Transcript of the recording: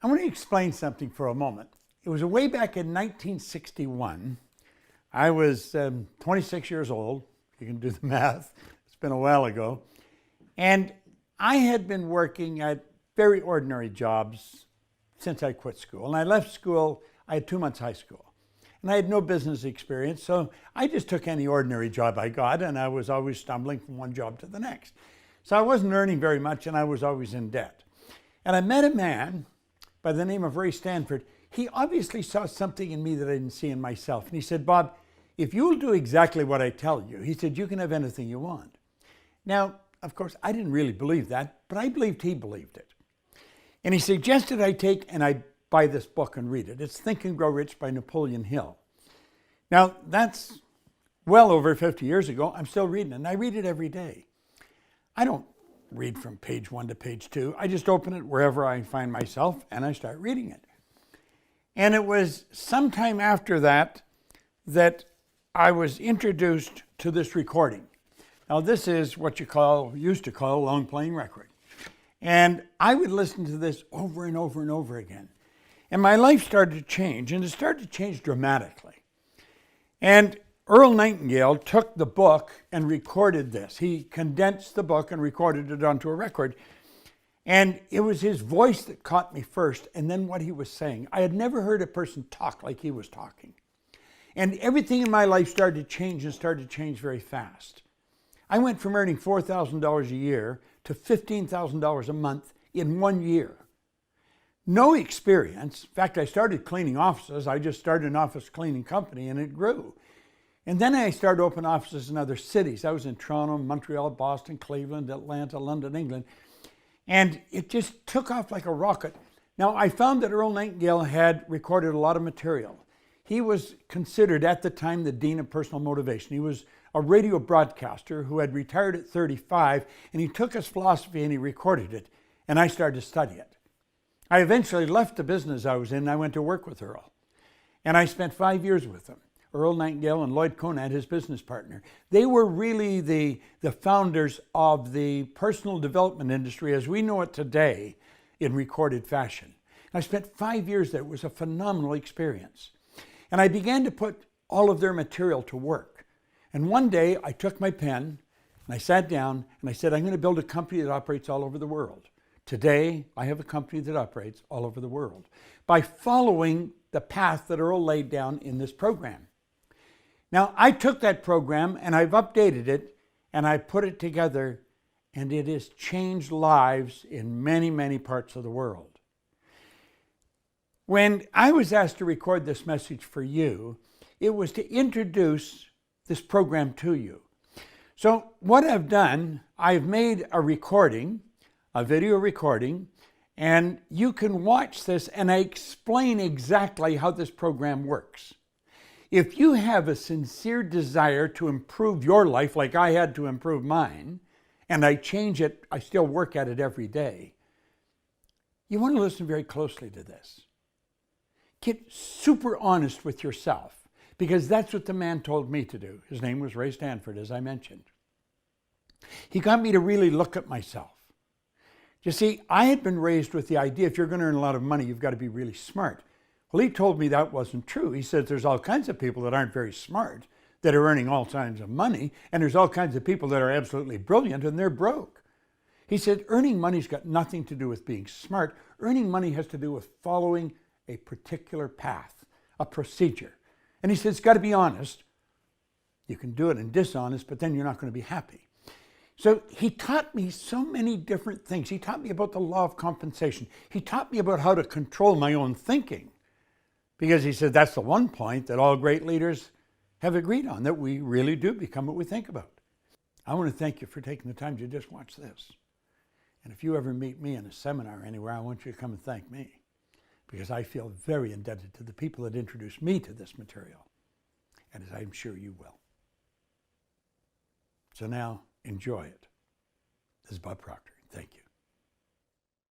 I want to explain something for a moment. It was way back in 1961. I was 26 years old. You can do the math. It's been a while ago. And I had been working at very ordinary jobs since I quit school. And I left school, I had 2 months high school. And I had no business experience, so I just took any ordinary job I got, and I was always stumbling from one job to the next. So I wasn't earning very much, and I was always in debt. And I met a man by the name of Ray Stanford. He obviously saw something in me that I didn't see in myself. And he said, "Bob, if you'll do exactly what I tell you," he said, "you can have anything you want." Now, of course, I didn't really believe that, but I believed he believed it. And he suggested I take and I buy this book and read it. It's Think and Grow Rich by Napoleon Hill. Now, that's well over 50 years ago. I'm still reading it, and I read it every day. I don't read from page 1 to page 2. I just open it wherever I find myself, and I start reading it. And it was sometime after that that I was introduced to this recording. Now, this is what used to call a long playing record. And I would listen to this over and over and over again. And my life started to change, and it started to change dramatically. And Earl Nightingale took the book and recorded this. He condensed the book and recorded it onto a record. And it was his voice that caught me first, and then what he was saying. I had never heard a person talk like he was talking. And everything in my life started to change, and started to change very fast. I went from earning $4,000 a year to $15,000 a month in 1 year. No experience. In fact, I started cleaning offices. I just started an office cleaning company, and it grew. And then I started to open offices in other cities. I was in Toronto, Montreal, Boston, Cleveland, Atlanta, London, England. And it just took off like a rocket. Now, I found that Earl Nightingale had recorded a lot of material. He was considered at the time the dean of personal motivation. He was a radio broadcaster who had retired at 35, and he took his philosophy and he recorded it, and I started to study it. I eventually left the business I was in, and I went to work with Earl. And I spent 5 years with him. Earl Nightingale and Lloyd Conant, his business partner. They were really the founders of the personal development industry as we know it today in recorded fashion. I spent 5 years there. It was a phenomenal experience. And I began to put all of their material to work. And one day I took my pen and I sat down and I said, I'm going to build a company that operates all over the world. Today, I have a company that operates all over the world by following the path that Earl laid down in this program. Now, I took that program and I've updated it and I put it together, and it has changed lives in many, many parts of the world. When I was asked to record this message for you, it was to introduce this program to you. So what I've done, I've made a recording, a video recording, and you can watch this and I explain exactly how this program works. If you have a sincere desire to improve your life like I had to improve mine, and I change it, I still work at it every day, you want to listen very closely to this. Get super honest with yourself, because that's what the man told me to do. His name was Ray Stanford, as I mentioned. He got me to really look at myself. You see, I had been raised with the idea if you're going to earn a lot of money, you've got to be really smart. Well, he told me that wasn't true. He said there's all kinds of people that aren't very smart that are earning all kinds of money, and there's all kinds of people that are absolutely brilliant and they're broke. He said earning money's got nothing to do with being smart. Earning money has to do with following a particular path, a procedure. And he said it's got to be honest. You can do it in dishonest, but then you're not going to be happy. So he taught me so many different things. He taught me about the law of compensation. He taught me about how to control my own thinking, because he said that's the one point that all great leaders have agreed on, that we really do become what we think about. I want to thank you for taking the time to just watch this. And if you ever meet me in a seminar anywhere, I want you to come and thank me, because I feel very indebted to the people that introduced me to this material, and as I'm sure you will. So now, enjoy it. This is Bob Proctor. Thank you.